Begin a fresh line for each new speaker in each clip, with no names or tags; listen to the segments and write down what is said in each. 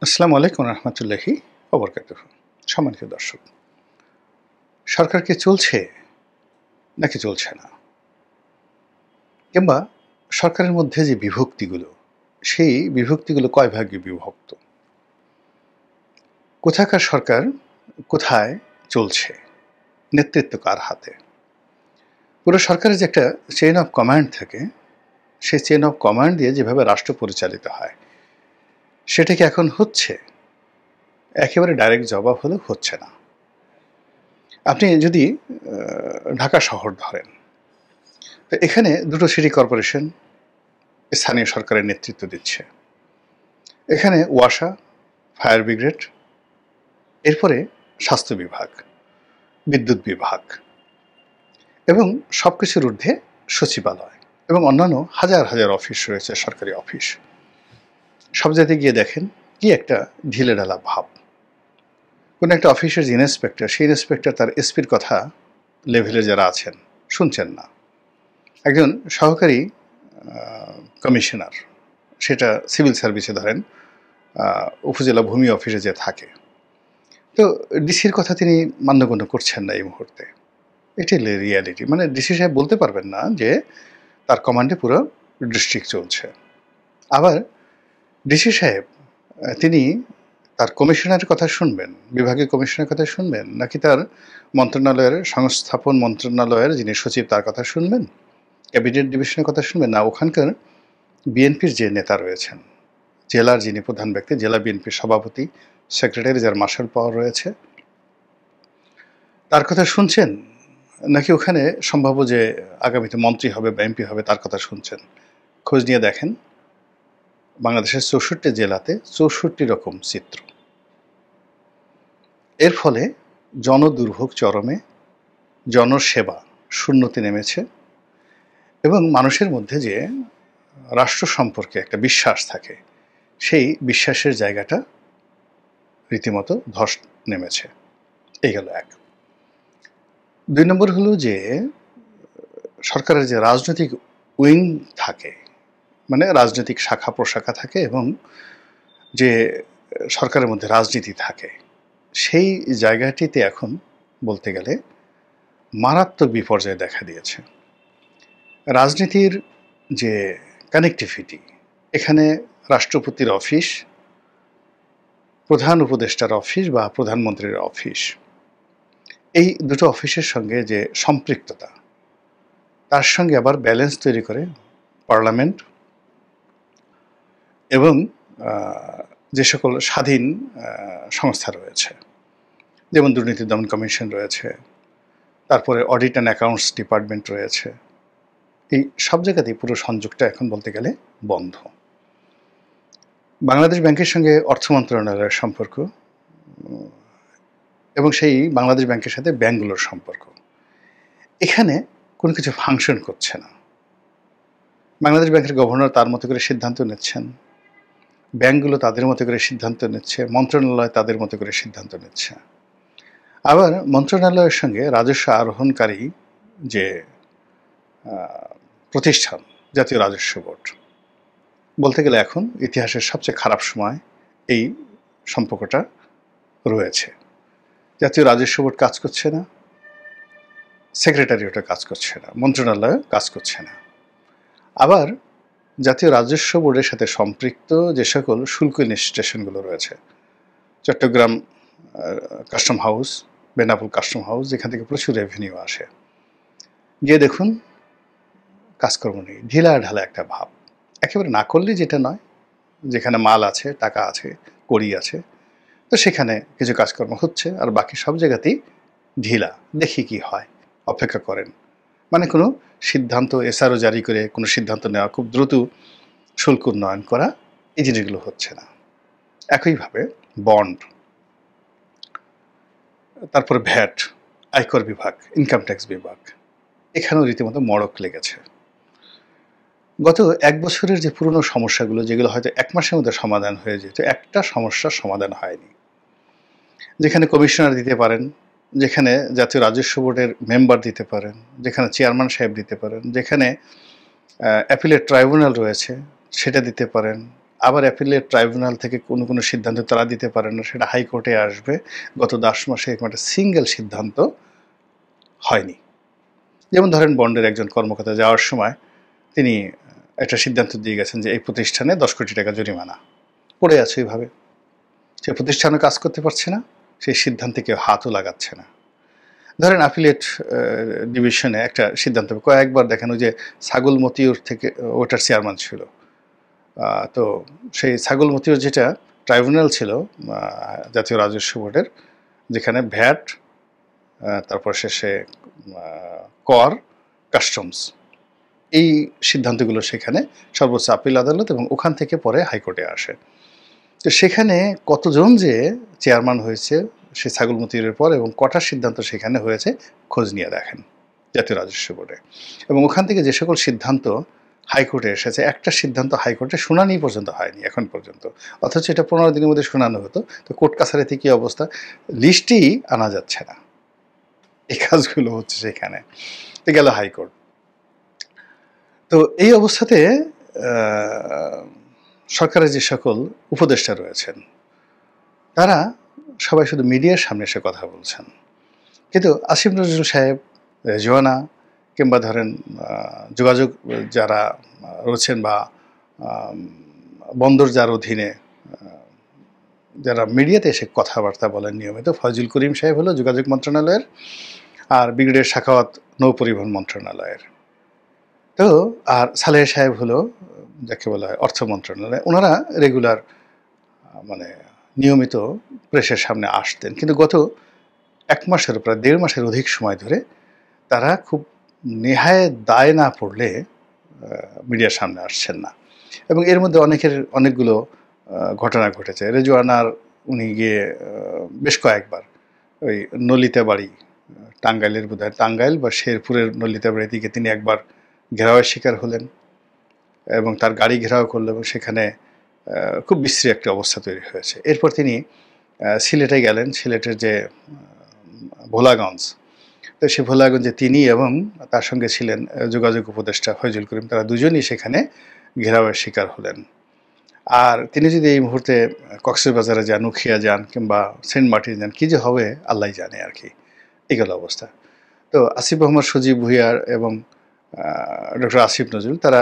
আসসালামু আলাইকুম রহমতুল্লাহি ওবরকাতুহু। সম্মানিত দর্শক, সরকার কি চলছে নাকি চলছে না, কিংবা সরকারের মধ্যে যে বিভক্তিগুলো, সেই বিভক্তিগুলো কয় ভাগে বিভক্ত, কোথাকার সরকার কোথায় চলছে, নেতৃত্ব কার হাতে, পুরো সরকারের যে একটা চেইন অফ কমান্ড থাকে, সেই চেইন অফ কমান্ড দিয়ে যেভাবে রাষ্ট্র পরিচালিত হয় সেটা কি এখন হচ্ছে? একেবারে ডাইরেক্ট জবাব হলো হচ্ছে না। আপনি যদি ঢাকা শহর ধরেন, তো এখানে দুটো সিটি কর্পোরেশন স্থানীয় সরকারের নেতৃত্ব দিচ্ছে। এখানে ওয়াসা, ফায়ার ব্রিগেড, এরপরে স্বাস্থ্য বিভাগ, বিদ্যুৎ বিভাগ এবং সব কিছুর ঊর্ধ্বে সচিবালয় এবং অন্যান্য হাজার হাজার অফিস রয়েছে, সরকারি অফিস। সব জায়গায় গিয়ে দেখেন কি একটা ঢিলেঢালা ভাব। কোনো একটা অফিসের যে ইন্সপেক্টর, সেই ইন্সপেক্টর তার এসপির কথা লেভেলে যারা আছেন শুনছেন না। একজন সহকারী কমিশনার, সেটা সিভিল সার্ভিসে ধরেন উপজেলা ভূমি অফিসে যে থাকে, তো ডিসির কথা তিনি মান্যগণ্য করছেন না এই মুহূর্তে। এটাই রিয়ালিটি। মানে ডিসি সাহেব বলতে পারবেন না যে তার কমান্ডে পুরো ডিস্ট্রিক্ট চলছে। আবার ডিসি সাহেব তিনি তার কমিশনারের কথা শুনবেন, বিভাগীয় কমিশনারের কথা শুনবেন, নাকি তার মন্ত্রণালয়ের সংস্থাপন মন্ত্রণালয়ের যিনি সচিব তার কথা শুনবেন, ক্যাবিনেট ডিভিশনের কথা শুনবেন, না ওখানকার বিএনপির যে নেতা রয়েছেন, জেলার যিনি প্রধান ব্যক্তি, জেলা বিএনপির সভাপতি, সেক্রেটারি, যার মার্শাল পাওয়ার রয়েছে, তার কথা শুনছেন, নাকি ওখানে সম্ভাব্য যে আগামীতে মন্ত্রী হবে বা এমপি হবে তার কথা শুনছেন? খোঁজ নিয়ে দেখেন, বাংলাদেশের ৬৪ জেলাতে ৬৪ রকম চিত্র। এর ফলে জনদুর্ভোগ চরমে, জনসেবা শূন্যতে নেমেছে এবং মানুষের মধ্যে যে রাষ্ট্র সম্পর্কে একটা বিশ্বাস থাকে, সেই বিশ্বাসের জায়গাটা রীতিমতো ধস নেমেছে। এই গেল এক। ২ নম্বর হলো যে সরকারের যে রাজনৈতিক উইং থাকে, মানে রাজনৈতিক শাখা প্রশাখা থাকে এবং যে সরকারের মধ্যে রাজনীতি থাকে, সেই জায়গাটিতে এখন বলতে গেলে মারাত্মক বিপর্যয় দেখা দিয়েছে। রাজনীতির যে কানেক্টিভিটি, এখানে রাষ্ট্রপতির অফিস, প্রধান উপদেষ্টার অফিস বা প্রধানমন্ত্রীর অফিস, এই দুটো অফিসের সঙ্গে যে সম্পৃক্ততা, তার সঙ্গে আবার ব্যালেন্স তৈরি করে পার্লামেন্ট এবং যে সকল স্বাধীন সংস্থা রয়েছে, যেমন দুর্নীতি দমন কমিশন রয়েছে, তারপরে অডিট অ্যান্ড অ্যাকাউন্টস ডিপার্টমেন্ট রয়েছে, এই সব জায়গাতেই পুরো সংযোগটা এখন বলতে গেলে বন্ধ। বাংলাদেশ ব্যাংকের সঙ্গে অর্থ মন্ত্রণালয়ের সম্পর্ক এবং সেই বাংলাদেশ ব্যাংকের সাথে ব্যাংকগুলোর সম্পর্ক, এখানে কোনো কিছু ফাংশন করছে না। বাংলাদেশ ব্যাংকের গভর্নর তার মতো করে সিদ্ধান্ত নিচ্ছেন, ব্যাংকগুলো তাদের মতো করে সিদ্ধান্ত নিচ্ছে, মন্ত্রণালয় তাদের মতো করে সিদ্ধান্ত নিচ্ছে। আবার মন্ত্রণালয়ের সঙ্গে রাজস্ব আরোহণকারী যে প্রতিষ্ঠান, জাতীয় রাজস্ব বোর্ড, বলতে গেলে এখন ইতিহাসের সবচেয়ে খারাপ সময় এই সম্পর্কটা রয়েছে। জাতীয় রাজস্ব বোর্ড কাজ করছে না, সেক্রেটারিয়েটও কাজ করছে না, মন্ত্রণালয় কাজ করছে না। আবার জাতীয় রাজস্ব বোর্ডের সাথে সম্পৃক্ত যে সকল শুল্ক ইনস্টিটিউশনগুলো রয়েছে, Chittagong custom house, Benapole custom house, যেখান থেকে প্রচুর রেভিনিউ আসে, গিয়ে দেখুন কাজকর্ম নেই, ঢিলা ঢালা একটা ভাব। একেবারে না করলে যেটা নয়, যেখানে মাল আছে, টাকা আছে, কড়ি আছে, তো সেখানে কিছু কাজকর্ম হচ্ছে, আর বাকি সব জায়গাতেই ঢিলা। দেখি কি হয়, অপেক্ষা করেন। মানে কোনো সিদ্ধান্ত এসআরও জারি করে কোনো সিদ্ধান্ত নেওয়া, খুব দ্রুত শুল্ক উন্নয়ন করা, এই জিনিসগুলো হচ্ছে না। একইভাবে বন্ড, তারপরে ভ্যাট, আয়কর বিভাগ, ইনকাম ট্যাক্স বিভাগ, এখানেও রীতিমতো মড়ক লেগেছে। গত ১ বছরের যে পুরনো সমস্যাগুলো, যেগুলো হয়তো ১ মাসের মধ্যে সমাধান হয়ে যেত, একটা সমস্যার সমাধান হয়নি। যেখানে কমিশনার দিতে পারেন, যেখানে জাতীয় রাজস্ব বোর্ডের মেম্বার দিতে পারেন, যেখানে চেয়ারম্যান সাহেব দিতে পারেন, যেখানে অ্যাপিলেট ট্রাইব্যুনাল রয়েছে সেটা দিতে পারেন, আবার অ্যাপিলেট ট্রাইব্যুনাল থেকে কোনো সিদ্ধান্ত তারা দিতে পারে না, সেটা হাইকোর্টে আসবে। গত 10 মাসে এরকম একটা সিঙ্গেল সিদ্ধান্ত হয়নি। যেমন ধরেন বন্ডের একজন কর্মকর্তা যাওয়ার সময় তিনি একটা সিদ্ধান্ত দিয়ে গেছেন যে এই প্রতিষ্ঠানে 10 কোটি টাকা জরিমানা পড়ে আছে। এইভাবে সে প্রতিষ্ঠানও কাজ করতে পারছে না, সেই সিদ্ধান্তে কেউ হাতও লাগাচ্ছে না। ধরেন অ্যাপিলেট ডিভিশনে একটা সিদ্ধান্ত কয়েকবার দেখেন, ওই যে ছাগল মতিউর থেকে ওটার চেয়ারম্যান ছিল, তো সেই ছাগল মতিউর যেটা ট্রাইব্যুনাল ছিল জাতীয় রাজস্ব বোর্ডের, যেখানে ভ্যাট, তারপর শেষে কর, কাস্টমস, এই সিদ্ধান্তগুলো সেখানে সর্বোচ্চ আপিল আদালত এবং ওখান থেকে পরে হাইকোর্টে আসে। তো সেখানে কতজন যে চেয়ারম্যান হয়েছে সেই ছাগল মতিউরের পর এবং কটার সিদ্ধান্ত সেখানে হয়েছে খোঁজ নিয়ে দেখেন জাতীয় রাজস্ব বোর্ডে। এবং ওখান থেকে যে সকল সিদ্ধান্ত হাইকোর্টে এসেছে, একটা সিদ্ধান্ত হাইকোর্টে শুনানি পর্যন্ত হয়নি এখন পর্যন্ত, অথচ এটা 15 দিনের মধ্যে শোনানো হতো। তো কোর্ট কাছারিতে কী অবস্থা, লিস্টই আনা যাচ্ছে না। এই কাজগুলো হচ্ছে সেখানে। তো গেল হাইকোর্ট। তো এই অবস্থাতে সরকারের যে সকল উপদেষ্টা রয়েছেন তারা সবাই শুধু মিডিয়ার সামনে এসে কথা বলছেন, কিন্তু আসিফ নজরুল সাহেব, রেজওয়ানা, কিংবা ধরেন যোগাযোগ যারা রয়েছেন বা বন্দর যার অধীনে যারা মিডিয়াতে এসে কথাবার্তা বলেন নিয়মিত, ফয়জুল করিম সাহেব হলো যোগাযোগ মন্ত্রণালয়ের, আর ব্রিগেডিয়ার সাখাওয়াত নৌ পরিবহন মন্ত্রণালয়ের, তো আর সালেহ সাহেব হলো যাকে বলা হয় অর্থ মন্ত্রণালয়। ওনারা রেগুলার মানে নিয়মিত প্রেসের সামনে আসতেন, কিন্তু গত 1 মাসের প্রায় 1.5 মাসের অধিক সময় ধরে তারা খুব নেহায় দায় না পড়লে মিডিয়ার সামনে আসছেন না। এবং এর মধ্যে অনেকগুলো ঘটনা ঘটেছে। রেজওয়ানার উনি গিয়ে বেশ কয়েকবার ওই নলিতা বাড়ি, টাঙ্গাইলের বোধহয় টাঙ্গাইল বা শেরপুরের নলিতা বাড়ির দিকে তিনি একবার ঘেরাওয়ের শিকার হলেন এবং তার গাড়ি ঘেরাও করলো এবং সেখানে খুব বিশ্রী একটা অবস্থা তৈরি হয়েছে। এরপর তিনি সিলেটে গেলেন, সিলেটের যে ভোলাগঞ্জ, তো সেই ভোলাগঞ্জে তিনি এবং তার সঙ্গে ছিলেন যোগাযোগ উপদেষ্টা ফয়জুল করিম, তারা দুজনই সেখানে ঘেরাওয়ের শিকার হলেন। আর তিনি যদি এই মুহূর্তে কক্সবাজারে যান, উখিয়া যান কিংবা সেন্ট মার্টিন যান, কী যে হবে আল্লাহ জানে আর কি, এগুলো অবস্থা। তো আসিফ মোহাম্মদ সজীব ভুঁইয়ার এবং ডক্টর আসিফ নজরুল তারা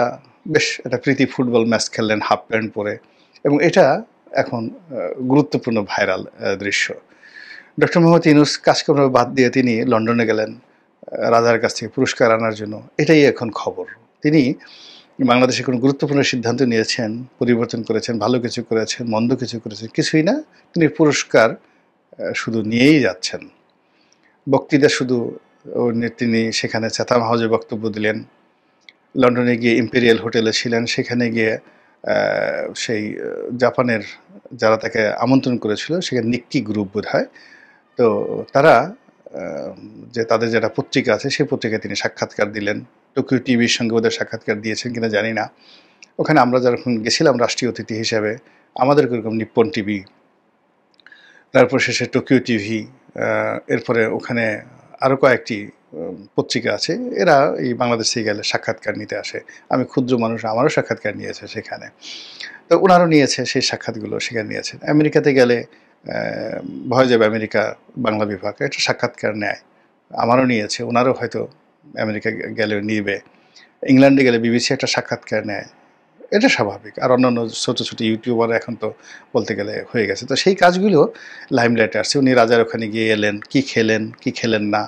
বেশ একটা প্রীতি ফুটবল ম্যাচ খেললেন হাফ প্যান্ট পরে, এবং এটা এখন গুরুত্বপূর্ণ ভাইরাল দৃশ্য। ডক্টর মোহাম্মদ ইউনূস কাজকর্ম বাদ দিয়ে তিনি লন্ডনে গেলেন রাজার কাছ থেকে পুরস্কার আনার জন্য, এটাই এখন খবর। তিনি বাংলাদেশে কোনো গুরুত্বপূর্ণ সিদ্ধান্ত নিয়েছেন, পরিবর্তন করেছেন, ভালো কিছু করেছেন, মন্দ কিছু করেছেন, কিছুই না, তিনি পুরস্কার শুধু নিয়েই যাচ্ছেন। বক্তৃতা শুধু তিনি সেখানে চ্যাথাম হাউজে বক্তব্য দিলেন, লন্ডনে গিয়ে ইম্পেরিয়াল হোটেলে ছিলেন, সেখানে গিয়ে সেই জাপানের যারা তাকে আমন্ত্রণ করেছিল সেখানে নিক্কি গ্রুপ বোধ হয়, তো তারা যে তাদের যেটা পত্রিকা আছে সেই পত্রিকায় তিনি সাক্ষাৎকার দিলেন। টোকিও টিভির সঙ্গে ওদের সাক্ষাৎকার দিয়েছেন কিনা জানি না। ওখানে আমরা যখন গেছিলাম রাষ্ট্রীয় অতিথি হিসেবে, আমাদের এরকম নিপ্পন টিভি, তারপর শেষে টোকিও টিভি, এরপরে ওখানে আরও কয়েকটি পত্রিকা আছে, এরা এই বাংলাদেশ থেকে গেলে সাক্ষাৎকার নিতে আসে। আমি ক্ষুদ্র মানুষ, আমারও সাক্ষাৎকার নিয়েছে সেখানে, তো ওনারও নিয়েছে, সেই সাক্ষাৎগুলো সেখানে নিয়েছেন। আমেরিকাতে গেলে ভয় যাবে আমেরিকা বাংলা বিভাগ একটা সাক্ষাৎকার নেয়, আমারও নিয়েছে, ওনারও হয়তো আমেরিকা গেলেও নিবে। ইংল্যান্ডে গেলে বিবিসি একটা সাক্ষাৎকার নেয়, এটা স্বাভাবিক। আর অন্যান্য ছোটো ছোটো ইউটিউবার এখন তো বলতে গেলে হয়ে গেছে। তো সেই কাজগুলো লাইমলাইটে আসছে। উনি রাজার ওখানে গিয়ে এলেন, কি খেলেন কি খেলেন না,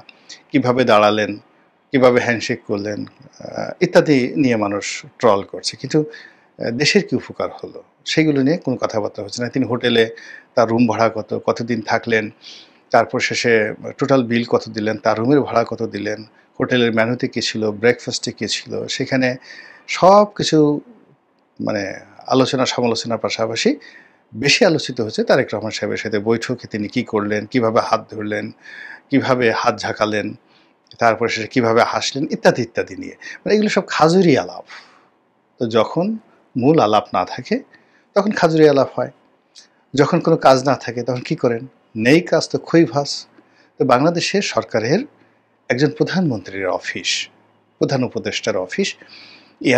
কিভাবে দাঁড়ালেন, কিভাবে হ্যান্ডশেক করলেন, ইত্যাদি নিয়ে মানুষ ট্রল করছে, কিন্তু দেশের কি উপকার হলো সেগুলো নিয়ে কোনো কথাবার্তা হচ্ছে না। তিনি হোটেলে তার রুম ভাড়া কত, কতদিন থাকলেন, তারপর শেষে টোটাল বিল কত দিলেন, তার রুমের ভাড়া কত দিলেন, হোটেলের মেনুতে কী ছিল, ব্রেকফাস্টে কী ছিল, সেখানে সব কিছু মানে আলোচনা সমালোচনার পাশাপাশি বেশি আলোচিত হচ্ছে তারেক রহমান সাহেবের সাথে বৈঠকে তিনি কী করলেন, কিভাবে হাত ধরলেন, কিভাবে হাত ঝাঁকালেন, তারপর শেষে কীভাবে হাসলেন, ইত্যাদি ইত্যাদি নিয়ে। মানে এগুলো সব খাজুরি আলাপ। তো যখন মূল আলাপ না থাকে তখন খাজুরি আলাপ হয়, যখন কোনো কাজ না থাকে তখন কি করেন, নেই কাজ তো খই ভাস। তো বাংলাদেশের সরকারের একজন প্রধানমন্ত্রীর অফিস, প্রধান উপদেষ্টার অফিস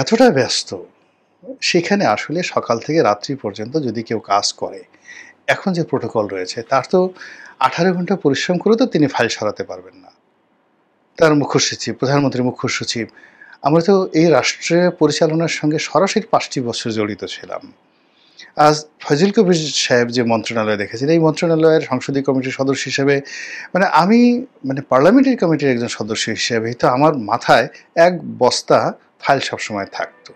এতটা ব্যস্ত সেখানে আসলে সকাল থেকে রাত্রি পর্যন্ত যদি কেউ কাজ করে, এখন যে প্রোটোকল রয়েছে তার তো 18 ঘন্টা পরিশ্রম করেও তো তিনি ফাইল সরাতে পারবেন না। তার মুখ্য সচিব, প্রধানমন্ত্রীর মুখ্য সচিব, আমরা তো এই রাষ্ট্রের পরিচালনার সঙ্গে সরাসরি ৫টি বছর জড়িত ছিলাম। আজ ফয়জুল কবির সাহেব যে মন্ত্রণালয় দেখেছেন, এই মন্ত্রণালয়ের সংসদীয় কমিটির সদস্য হিসেবে আমি পার্লামেন্টারি কমিটির একজন সদস্য হিসেবেই তো আমার মাথায় এক বস্তা ফাইল সবসময় থাকতো।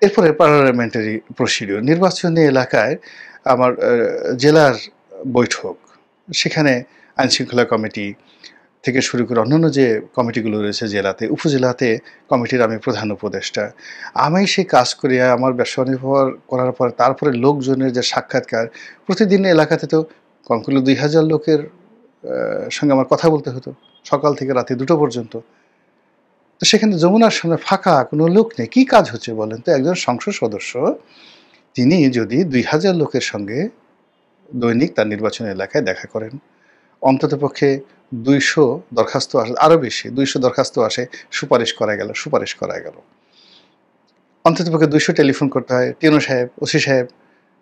এরপরে পার্লামেন্টারি প্রসিডিউর, নির্বাচনী এলাকায় আমার জেলার বৈঠক, সেখানে আইনশৃঙ্খলা কমিটি থেকে শুরু করে অন্যান্য যে কমিটিগুলো রয়েছে জেলাতে, উপজেলাতে কমিটির আমি প্রধান উপদেষ্টা। আমি সেই কাজ করিয়া আমার ব্যবসা নির্ভর করার পর তারপরে লোকজনের যে সাক্ষাৎকার, প্রতিদিন এলাকাতে তো কম করলে ২,০০০ লোকের সঙ্গে আমার কথা বলতে হতো, সকাল থেকে রাতে ২টো পর্যন্ত। তো সেখানে যমুনার সামনে ফাঁকা, কোনো লোক নেই, কী কাজ হচ্ছে বলেন তো? একজন সংসদ সদস্য তিনি যদি ২,০০০ লোকের সঙ্গে দৈনিক তার নির্বাচনী এলাকায় দেখা করেন, অন্ততপক্ষে ২০০ দরখাস্ত আসে, আরও বেশি ২০০ দরখাস্ত আসে, সুপারিশ করা গেল। অন্ততপক্ষে ২০০ টেলিফোন করতে হয়, টিএনও সাহেব, ওসি সাহেব,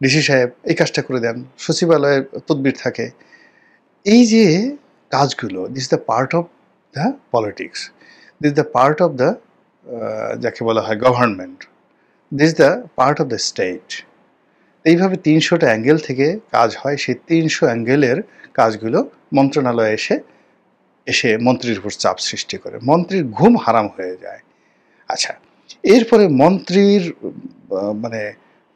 ডিসি সাহেব এই কাজটা করে দেন, সচিবালয়ে তদবির থাকে। এই যে কাজগুলো, this the part of the politics, this the part of the যাকে বলা হয় government, this the part of the state. এইভাবে ৩০০টা অ্যাঙ্গেল থেকে কাজ হয়। সেই ৩০০ অ্যাঙ্গেলের কাজগুলো মন্ত্রণালয়ে এসে মন্ত্রীর উপর চাপ সৃষ্টি করে, মন্ত্রীর ঘুম হারাম হয়ে যায়। আচ্ছা, এরপরে মন্ত্রীর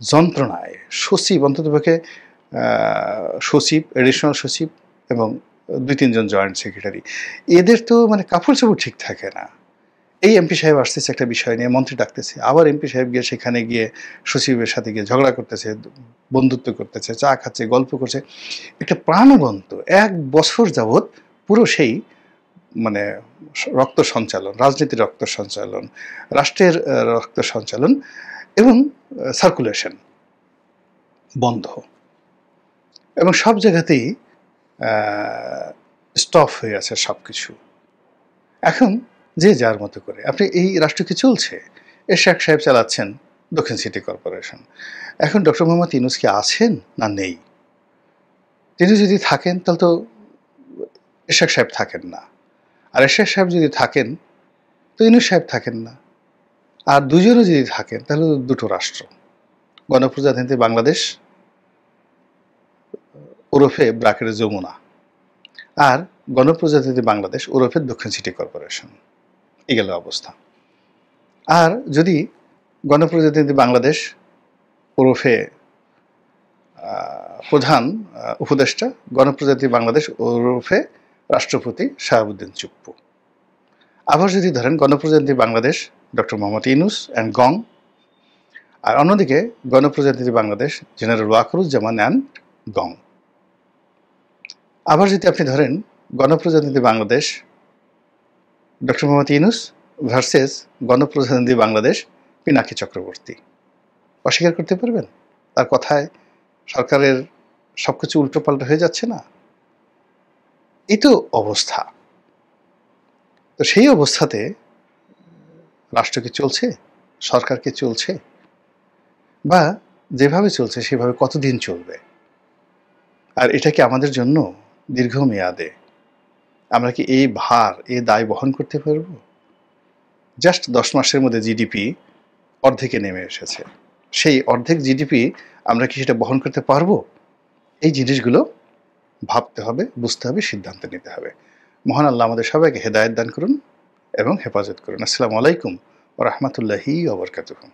যন্ত্রণায় সচিব, অন্ততপক্ষে সচিব, এডিশনাল সচিব এবং ২-৩ জন জয়েন্ট সেক্রেটারি, এদের তো কাপড় চোপড় ঠিক থাকে না। এই এমপি সাহেব আসতেছে একটা বিষয় নিয়ে, মন্ত্রী ডাকতেছে, আবার এমপি সাহেব গিয়ে সেখানে গিয়ে সচিবের সাথে গিয়ে ঝগড়া করতেছে, বন্ধুত্ব করতেছে, চা খাচ্ছে, গল্প করছে। একটা প্রাণবন্ত ১ বছর যাবৎ পুরো সেই রক্ত সঞ্চালন, রাজনীতির রক্ত সঞ্চালন, রাষ্ট্রের রক্ত সঞ্চালন এবং সার্কুলেশন বন্ধ, এবং সব জায়গাতেই স্টপ হয়ে আছে সব কিছু। এখন যে যার মতো করে আপনি এই রাষ্ট্র কি চলছে? এরশাদ সাহেব চালাচ্ছেন দক্ষিণ সিটি কর্পোরেশন। এখন ডক্টর মোহাম্মদ ইউনূস কি আছেন না নেই? তিনি যদি থাকেন তাহলে তো এরশাদ সাহেব থাকেন না, আর এরশাদ সাহেব যদি থাকেন তো ইউনূস সাহেব থাকেন না, আর দুজনে যদি থাকেন তাহলে দুটো রাষ্ট্র, গণপ্রজাতন্ত্রী বাংলাদেশ ওরফে ব্রাকেটে যমুনা, আর গণপ্রজাতন্ত্রী বাংলাদেশ ওরফে দক্ষিণ সিটি কর্পোরেশন। এই গেল অবস্থা। আর যদি গণপ্রজাতন্ত্রী বাংলাদেশ ওরফে প্রধান উপদেষ্টা, গণপ্রজাতন্ত্রী বাংলাদেশ ওরফে রাষ্ট্রপতি শাহাবুদ্দিন চুপ্পু। আবার যদি ধরেন গণপ্রজাতন্ত্রী বাংলাদেশ ডক্টর মোহাম্মদ ইউনূস অ্যান্ড গং, আর অন্যদিকে গণপ্রজাতন্ত্রী বাংলাদেশ জেনারেল ওয়াকারুজ্জামান অ্যান্ড গং। আবার যদি আপনি ধরেন গণপ্রজাতন্ত্রী বাংলাদেশ ডক্টর মোহাম্মদ ইউনূস ভার্সেস গণপ্রজাতন্ত্রী বাংলাদেশ পিনাকি চক্রবর্তী, অস্বীকার করতে পারবেন? তার কথায় সরকারের সবকিছু উল্টোপাল্টা হয়ে যাচ্ছে না? এই তো অবস্থা। তো সেই অবস্থাতে রাষ্ট্র কি চলছে? সরকার কি চলছে? বা যেভাবে চলছে সেভাবে কতদিন চলবে? আর এটা কি আমাদের জন্য দীর্ঘমেয়াদে আমরা কি এই ভার, এই দায় বহন করতে পারব? জাস্ট 10 মাসের মধ্যে জিডিপি অর্ধেকে নেমে এসেছে। সেই অর্ধেক জিডিপি আমরা কি সেটা বহন করতে পারবো? এই জিনিসগুলো ভাবতে হবে, বুঝতে হবে, সিদ্ধান্ত নিতে হবে। মহান আল্লাহ আমাদের সবাইকে হেদায়েত দান করুন এবং হেফাজত করুন। আসসালামু আলাইকুম ওয়া রাহমাতুল্লাহি ওয়া বারাকাতুহু।